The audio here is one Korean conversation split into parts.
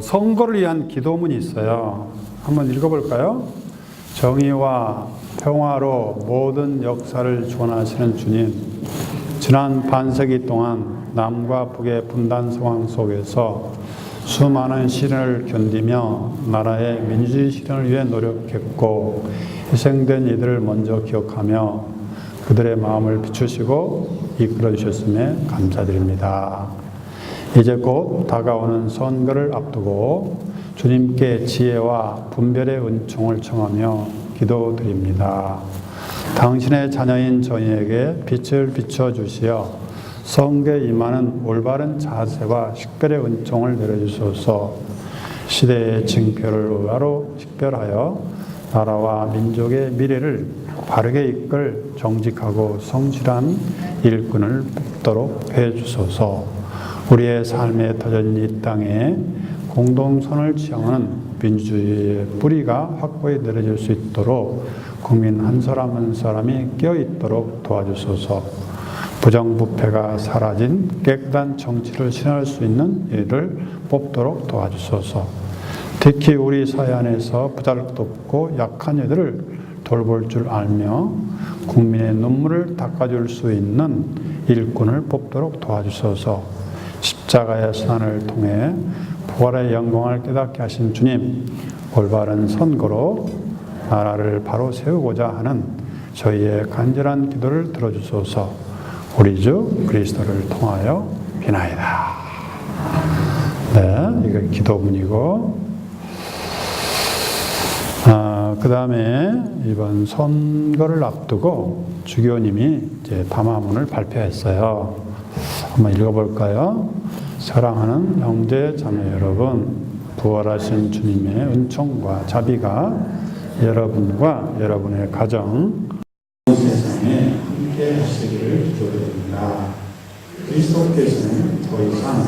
선거를 위한 기도문이 있어요. 한번 읽어볼까요? 정의와 평화로 모든 역사를 주관하시는 주님, 지난 반세기 동안 남과 북의 분단 상황 속에서 수많은 시련을 견디며 나라의 민주주의 실현을 위해 노력했고 희생된 이들을 먼저 기억하며 그들의 마음을 비추시고 이끌어 주셨음에 감사드립니다. 이제 곧 다가오는 선거를 앞두고 주님께 지혜와 분별의 은총을 청하며 기도드립니다. 당신의 자녀인 저희에게 빛을 비춰주시어 선거에 임하는 올바른 자세와 식별의 은총을 내려주소서. 시대의 징표를 의하로 식별하여 나라와 민족의 미래를 바르게 이끌 정직하고 성실한 일꾼을 뽑도록 해주소서. 우리의 삶에 터진 이 땅에 공동선을 지향하는 민주주의의 뿌리가 확고히 내려질 수 있도록 국민 한 사람 한 사람이 깨어있도록 도와주소서. 부정부패가 사라진 깨끗한 정치를 실현할 수 있는 일을 뽑도록 도와주소서. 특히 우리 사회 안에서 부잘것없고 약한 이들을 돌볼 줄 알며 국민의 눈물을 닦아줄 수 있는 일꾼을 뽑도록 도와주소서. 십자가의 선을 통해 부활의 영광을 깨닫게 하신 주님, 올바른 선거로 나라를 바로 세우고자 하는 저희의 간절한 기도를 들어주소서. 우리 주 그리스도를 통하여 비나이다. 네, 이거 기도문이고, 그 다음에 이번 선거를 앞두고 주교님이 이제 담화문을 발표했어요. 한번 읽어볼까요? 사랑하는 형제 자매 여러분, 부활하신 주님의 은총과 자비가 여러분과 여러분의 가정, 세상에 함께 하시기를 기도드립니다. 그리스도께서는 더 이상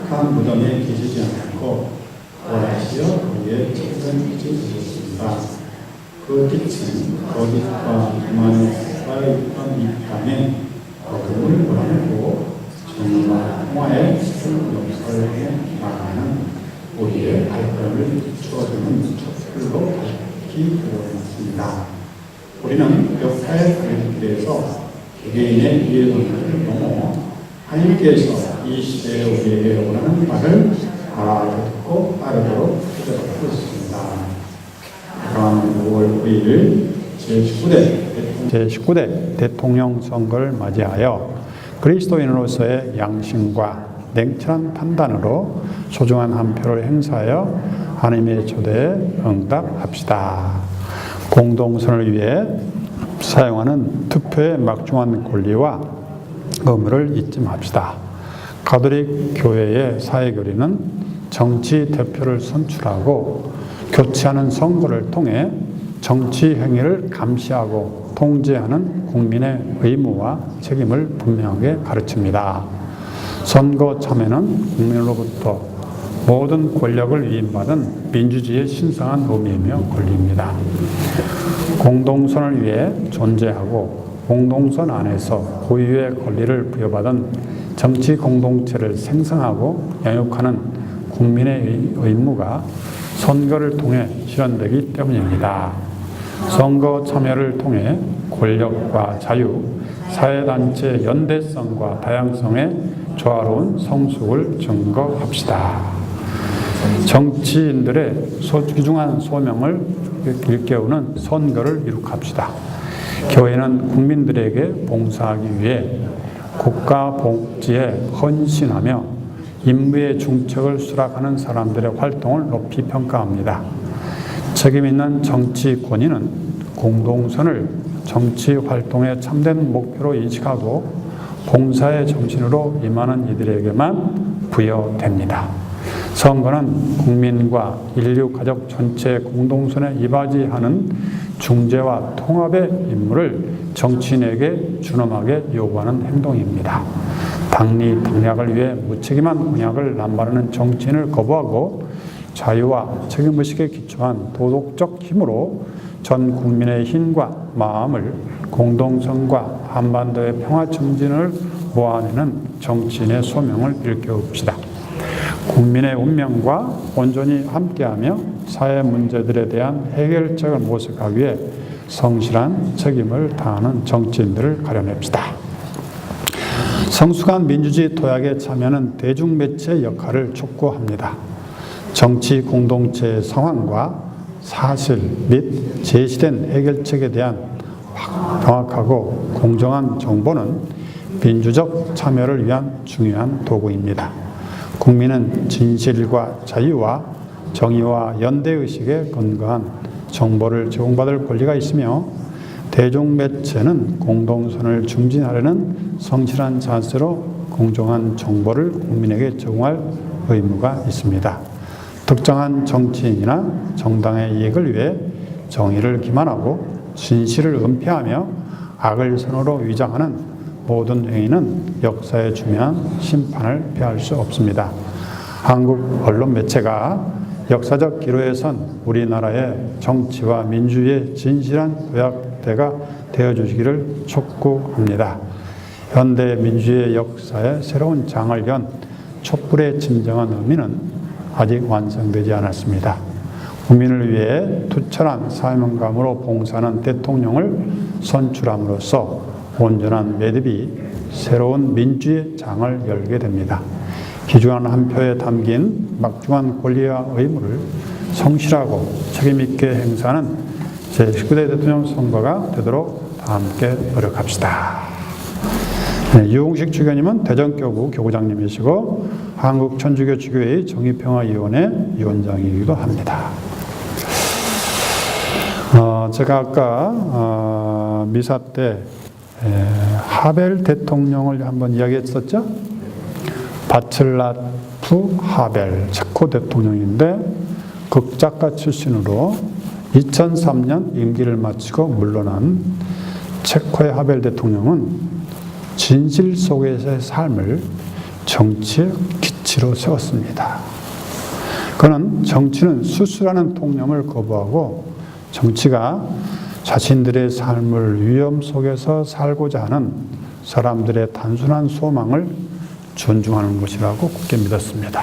한 무덤에 계시지 않고 부활하시어 거기에 천생 빛이 되셨습니다. 그 빛은 거짓과 기만에 쌓여있던 이 땅에 어둠을 몰아내고 정의와 평화의 새로운 역사를 해 나가는 우리의 발걸음을 비추어주는 촛불로 밝히 되어있습니다. 우리는 역사의 다른 길에서 개개인의 이해관계를 넘어 하나님께서 이 시대에 우리에게 원하는 바를 알아듣고 따르도록 해주고 있습니다. 다음 5월 9일 제19대 대통령 선거를 맞이하여 그리스도인으로서의 양심과 냉철한 판단으로 소중한 한 표를 행사하여 하나님의 초대에 응답합시다. 공동선을 위해 사용하는 투표의 막중한 권리와 의무를 잊지 맙시다. 가톨릭 교회의 사회교리는 정치 대표를 선출하고 교체하는 선거를 통해 정치 행위를 감시하고 통제하는 국민의 의무와 책임을 분명하게 가르칩니다. 선거 참여는 국민으로부터 모든 권력을 위임받은 민주주의의 신성한 의미이며 권리입니다. 공동선을 위해 존재하고 공동선 안에서 고유의 권리를 부여받은 정치 공동체를 생성하고 양육하는 국민의 의무가 선거를 통해 실현되기 때문입니다. 선거 참여를 통해 권력과 자유, 사회단체의 연대성과 다양성의 조화로운 성숙을 증거합시다. 정치인들의 귀중한 소명을 일깨우는 선거를 이룩합시다. 교회는 국민들에게 봉사하기 위해 국가 복지에 헌신하며 인부의 중책을 수락하는 사람들의 활동을 높이 평가합니다. 책임 있는 정치 권위는 공동선을 정치 활동의 참된 목표로 인식하고 봉사의 정신으로 임하는 이들에게만 부여됩니다. 선거는 국민과 인류 가족 전체의 공동선에 이바지하는 중재와 통합의 임무를 정치인에게 준엄하게 요구하는 행동입니다. 당리 당략을 위해 무책임한 공약을 남발하는 정치인을 거부하고 자유와 책임의식에 기초한 도덕적 힘으로 전 국민의 힘과 마음을 공동선과 한반도의 평화 증진을 모아내는 정치인의 소명을 일깨웁시다. 국민의 운명과 온전히 함께하며 사회 문제들에 대한 해결책을 모색하기 위해 성실한 책임을 다하는 정치인들을 가려냅시다. 성숙한 민주주의 도약에 참여하는 대중매체의 역할을 촉구합니다. 정치 공동체의 상황과 사실 및 제시된 해결책에 대한 정확하고 공정한 정보는 민주적 참여를 위한 중요한 도구입니다. 국민은 진실과 자유와 정의와 연대의식에 근거한 정보를 제공받을 권리가 있으며 대중매체는 공동선을 중진하려는 성실한 자세로 공정한 정보를 국민에게 제공할 의무가 있습니다. 특정한 정치인이나 정당의 이익을 위해 정의를 기만하고 진실을 은폐하며 악을 선으로 위장하는 모든 행위는 역사에 중요한 심판을 피할 수 없습니다. 한국 언론 매체가 역사적 기로에 선 우리나라의 정치와 민주주의의 진실한 도약대가 되어주시기를 촉구합니다. 현대 민주주의 역사의 새로운 장을 연 촛불의 진정한 의미는 아직 완성되지 않았습니다. 국민을 위해 투철한 사명감으로 봉사하는 대통령을 선출함으로써 온전한 매듭이 새로운 민주주의 장을 열게 됩니다. 귀중한 한 표에 담긴 막중한 권리와 의무를 성실하고 책임있게 행사하는 제19대 대통령 선거가 되도록 다 함께 노력합시다. 네, 유홍식 주교님은 대전교구 교구장님이시고 한국천주교주교회의 정의평화위원회 위원장이기도 합니다. 제가 아까 미사 때 하벨 대통령을 한번 이야기했었죠. 바칠라프 하벨 체코 대통령인데 극작가 출신으로 2003년 임기를 마치고 물러난 체코의 하벨 대통령은 진실 속에서의 삶을 정치의 기치로 세웠습니다. 그는 정치는 수수라는 통념을 거부하고 정치가 자신들의 삶을 위험 속에서 살고자 하는 사람들의 단순한 소망을 존중하는 것이라고 굳게 믿었습니다.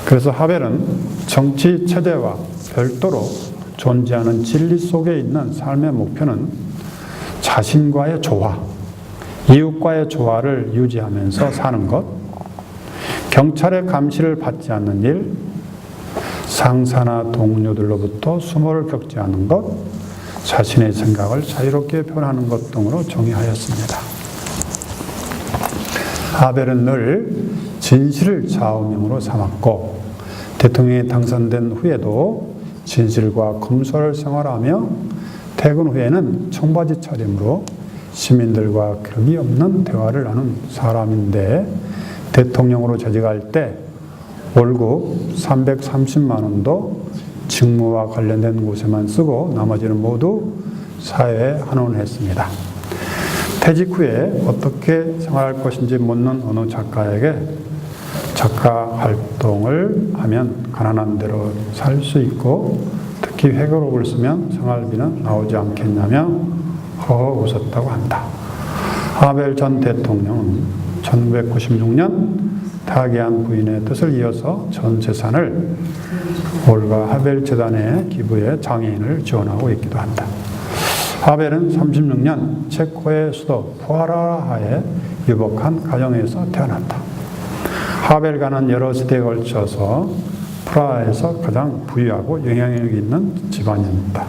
그래서 하벨은 정치 체제와 별도로 존재하는 진리 속에 있는 삶의 목표는 자신과의 조화, 이웃과의 조화를 유지하면서 사는 것, 경찰의 감시를 받지 않는 일, 상사나 동료들로부터 수모를 겪지 않는 것, 자신의 생각을 자유롭게 표현하는 것 등으로 정의하였습니다. 하벨은 늘 진실을 좌우명으로 삼았고 대통령이 당선된 후에도 진실과 검소를 생활하며 퇴근 후에는 청바지 차림으로 시민들과 격이 없는 대화를 하는 사람인데 대통령으로 재직할 때 월급 330만 원도 직무와 관련된 곳에만 쓰고 나머지는 모두 사회에 환원했습니다. 퇴직 후에 어떻게 생활할 것인지 묻는 어느 작가에게 작가 활동을 하면 가난한 대로 살 수 있고 특히 회고록을 쓰면 생활비는 나오지 않겠냐며 허허 웃었다고 한다. 하벨 전 대통령은 1996년 타계한 부인의 뜻을 이어서 전 재산을 올가 하벨 재단에 기부해 장애인을 지원하고 있기도 한다. 하벨은 36년 체코의 수도 포하라하에 유복한 가정에서 태어났다. 하벨과는 여러 세대에 걸쳐서 프라하에서 가장 부유하고 영향력 있는 집안이었다.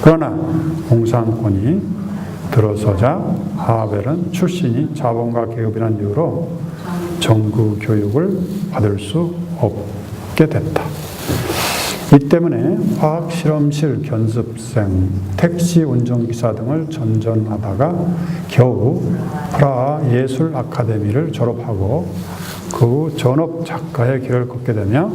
그러나 공산권이 들어서자 하벨은 출신이 자본가 계급이라는 이유로 정규 교육을 받을 수 없게 됐다. 이 때문에 화학실험실 견습생, 택시 운전기사 등을 전전하다가 겨우 프라하 예술 아카데미를 졸업하고 그 후 전업 작가의 길을 걷게 되며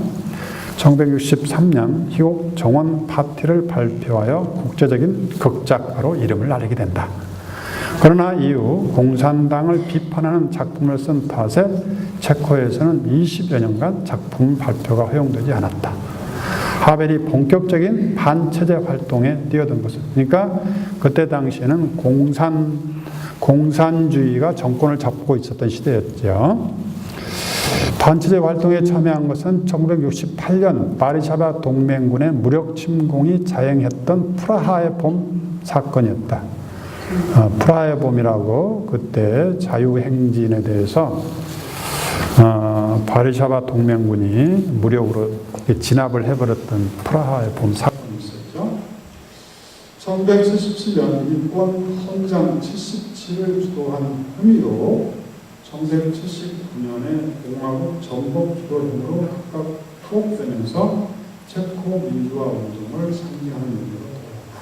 1963년 희곡 정원 파티를 발표하여 국제적인 극작가로 이름을 날리게 된다. 그러나 이후 공산당을 비판하는 작품을 쓴 탓에 체코에서는 20여 년간 작품 발표가 허용되지 않았다. 하벨이 본격적인 반체제 활동에 뛰어든 것은, 그러니까 그때 당시에는 공산주의가 정권을 잡고 있었던 시대였죠. 단체적 활동에 참여한 것은 1968년 바르샤바 동맹군의 무력 침공이 자행했던 프라하의 봄 사건이었다. 프라하의 봄이라고 그때 자유행진에 대해서 바르샤바 동맹군이 무력으로 진압을 해버렸던 프라하의 봄 사건이 있었죠. 1977년 일본 헌장 77을 주도한 혐의로 1979년에 공화국 전복 주도형으로 각각 투옥되면서 체코 민주화 운동을 상징하는 의미로 돌아왔다.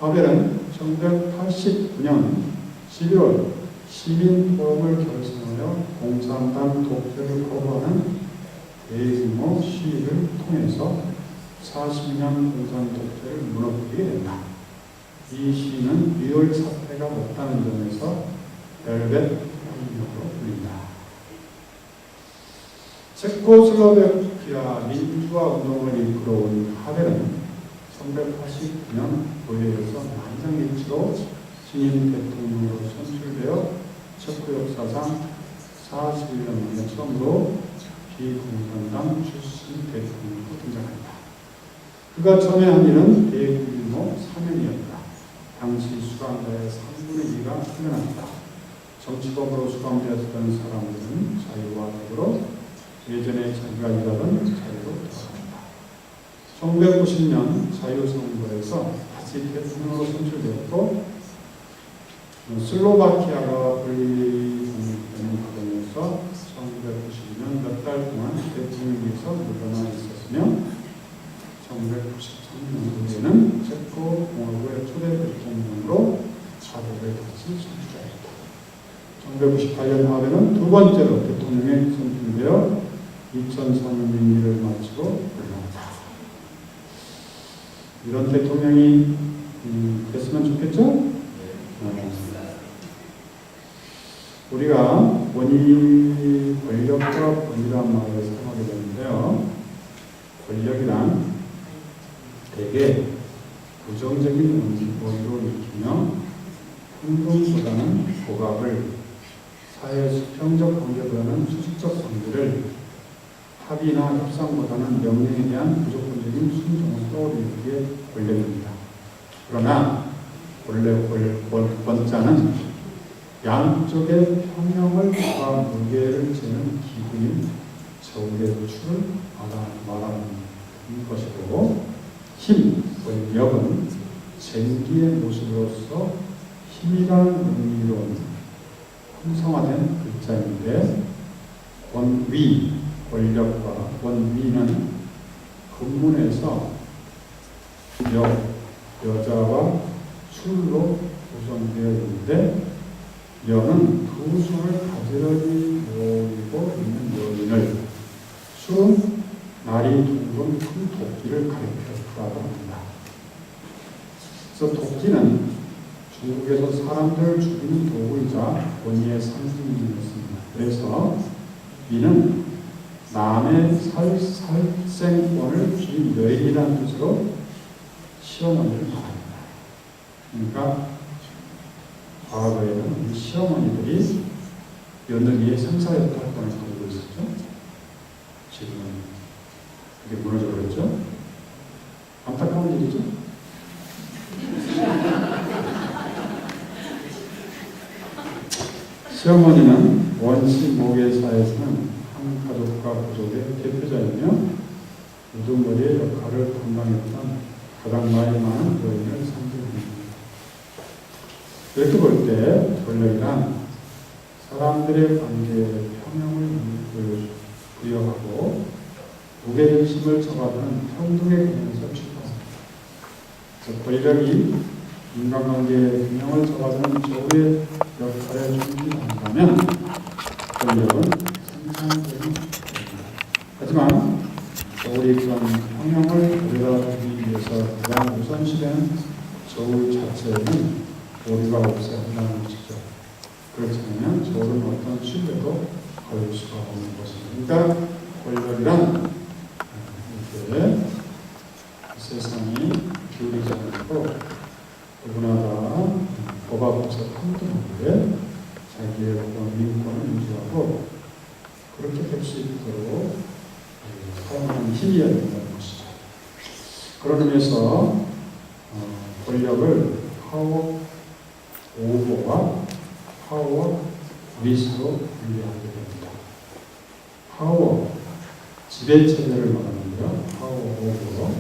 하벨은 1989년 11월 시민포럼을 결성하여 공산당 독재를 거부하는 대규모 시위를 통해서 40년 공산 독재를 무너뜨리게 된다. 이 시위는 리얼 사태가 없다는 점에서 벨벳 혁명으로 불린다. 체코슬로바키아 민주화 운동을 이끌어온 하벨은 1989년 의회에서 만장일치로 신임 대통령으로 선출되어 체코 역사상 41년 만에 처음으로 비공산당 출신 대통령으로 등장한다. 그가 처음에 한 일은 대규모 사면이었다. 당시 수감자의 3분의 2가 풀려났다. 정치범으로 수감되었던 사람들은 자유와 더불어 예전에 자기가 일하던 자유로 돌아간다. 1990년 자유선거에서 다시 대통령으로 선출되었고 슬로바키아가 분리독립되는 과정에서 1990년 몇 달 동안 대통령에서 물러나 있었으며 1993년도에는 체코 공화국의 초대 대통령으로 자격을 다시 선출하였다. 1998년 하벨은 두 번째로 대통령에 선출되어 2004년 임기를 마치고 물러났다. 이런 대통령이 됐으면 좋겠죠? 우리가 권위, 권력과 권위란 말을 사용하게 되는데요. 권력이란 대개 부정적인 의미로 익히며 행동보다는 고각을, 사회 수평적 관계보다는 수직적 관계를, 합의나 협상보다는 명령에 대한 무조건적인 순종을 떠올리는 게 권력입니다. 그러나 권자는 양쪽의 평형과 무게를 재는 기구인 저울의 축을 말하는 것이고, 힘, 권력은 쟁기의 모습으로서 힘이라는 의미로 형성화된 글자인데, 권위, 권력과 권위는 근문에서 여자와 술로 구성되어 있는데, 여는 두 손을 가지런히 모으고 있는 여인을, 술은 날이 둥근 큰 도끼를 가리켜주라고 합니다. 그래서 도끼는 중국에서 사람들을 죽이는 도구이자 권위의 상징이었습니다. 그래서 이는 남의 살생권을 쥔 여인이라는 뜻으로 시어머니를 말합니다. 그러니까 과거에는 이 시어머니들이 며느리의 생사협탁권을 가지고 있었죠. 지금은 그게 무너져버렸죠. 안타까운 일이죠. 시어머니는 원시 모계사에서는 한 가족과 부족의 대표자이며 우두머리의 역할을 감당했던 가장 나이 많은 여인을 상징합니다. 이렇게 볼 때 권력이란 사람들의 관계에 평형을 부여하고 무게중심을 잡아두는 평등의 개념에서 출발합니다. 권력이 인간관계의 균형을 잡아두는 저울의 역할에 충실한다면 권력은 생산적인 것입니다. 하지만 저울이 그런 평형을 가져다주기 위해서 가장 우선시되는 저울 자체는 오류가 없어야 한다는 것이죠. 그렇지 않으면 저울은 어떤 신뢰도 걸 수가 없는 것입니다. 그러니까 권력이란 이렇게 세상이 기울이지 않고 누구나 다 법 앞에서 평등하게 자기의 민권을 유지하고 그렇게 할 수 있도록 사용하는 힘이어야 된다는 것이죠. 그런 의미에서 권력을 파워 오버와 파워 위스로 분리하게 됩니다. 파워, 지배체제를 말하는데요. 파워 오버로.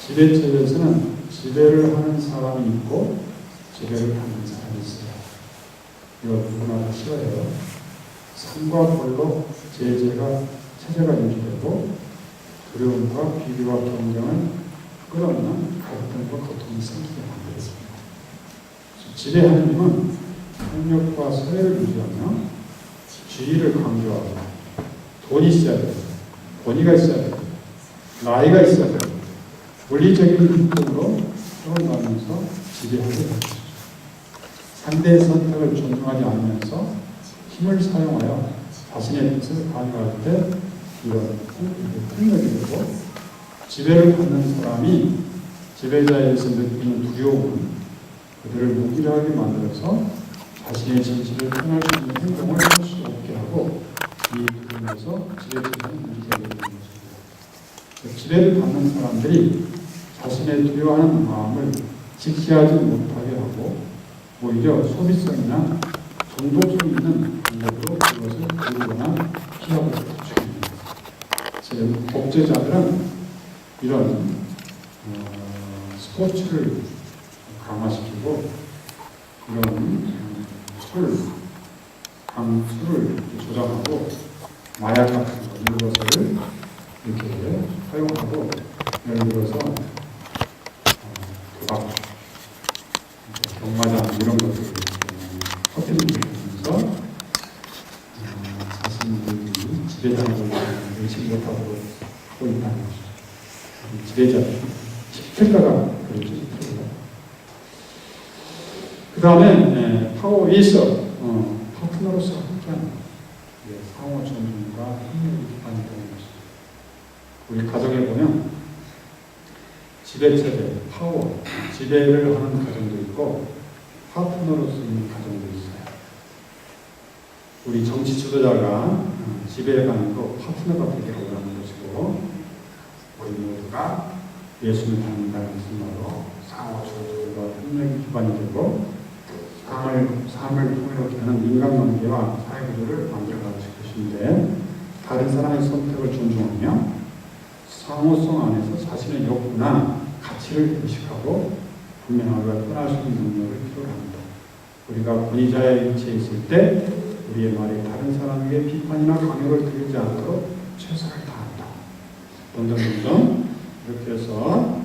지배체제에서는 지배를 하는 사람이 있고 지배를 받는 사람이 있어요. 이거 누구나 다 싫어해요. 상과 벌로 체제가 유지되고 두려움과 비교와 경쟁을 끌어오는 갈등과 고통이 생기게 만들었습니다. 지배하는 힘은 폭력과 서해를 유지하며 지위를 강조하고 돈이 있어야 돼요. 권위가 있어야 돼요. 나이가 있어야 돼요. 물리적인 힘으로 끌어나가면서 지배하게 되는 것이죠. 상대의 선택을 존중하지 않으면서 힘을 사용하여 자신의 뜻을 강요할 때 이런 폭력이 되고, 지배를 받는 사람이 지배자에서 느끼는 두려움은 그들을 무기력하게 만들어서 자신의 진실을 표현할 수 있는 행동을 할 수 없게 하고, 이 두려움에서 지배자는 문제가 되는 것입니다. 지배를 받는 사람들이 자신의 두려워하는 마음을 직시하지 못하게 하고 오히려 소비성이나 중독성 있는 방법으로 그것을 이루거나 피하고 싶습니다. 지금 독재자들은 이런 스포츠를 강화시키고 이런 술을 조장하고 마약 같은 거 이런 것을 이렇게 사용하고, 예를 들어서 도박, 경마장 이런 것들을 퍼뜨리면서 자신들이 지배자를 의식 못하고 하고 있다는 것이죠. 지배자, 십태가가 그렇죠. 그 다음에 파워 위에서 파트너로서 함께하는 상호 존중과 협력이 기반이 되는 것이죠. 우리 가정에 보면 지배체제, 파워, 지배를 하는 가정도 있고 파트너로서 있는 가정도 있어요. 우리 정치 지도자가 지배해가는 거 파트너가 되기를 원하는 것이고, 우리 모두가 예수를 닮는다는 말로 상호 존중과 협력이 기반이 되고 삶을 통일하게 하는 인간관계와 사회구조를 만들어가실 것인데, 다른 사람의 선택을 존중하며 상호성 안에서 자신의 욕구나 가치를 의식하고 분명하게 떠날 수 있는 능력을 필요로 합니다. 우리가 권위자의 위치에 있을 때 우리의 말이 다른 사람에게 비판이나 강요를 들리지 않도록 최선을 다한다. 점점 이렇게 해서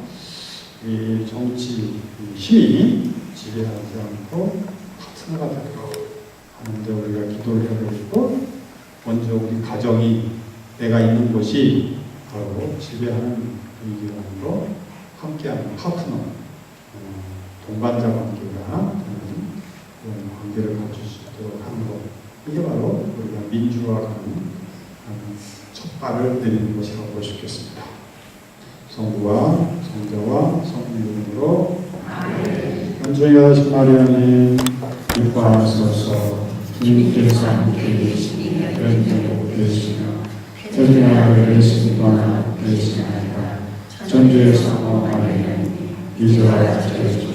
이 정치 힘이 지배하지 않고 파트너가 되도록 하는데 우리가 기도를 해야 되고, 먼저 우리 가정이 내가 있는 곳이 바로 지배하는 분위기로 함께하는 파트너, 동반자 관계가 되는 그런 관계를 가질 수 있도록 하는 것, 이게 바로 우리가 민주화하는 첫 발을 내리는 것이라고 볼 수 있겠습니다. 성부와 성자와 성령의 이름으로 연주가 하신 마리아님 기뻐하소서. 주님께서 함께 계시니 열정이 되시며 세상을 예수님과 계시나이다. 전주의 성모 마리아님 이제와 저희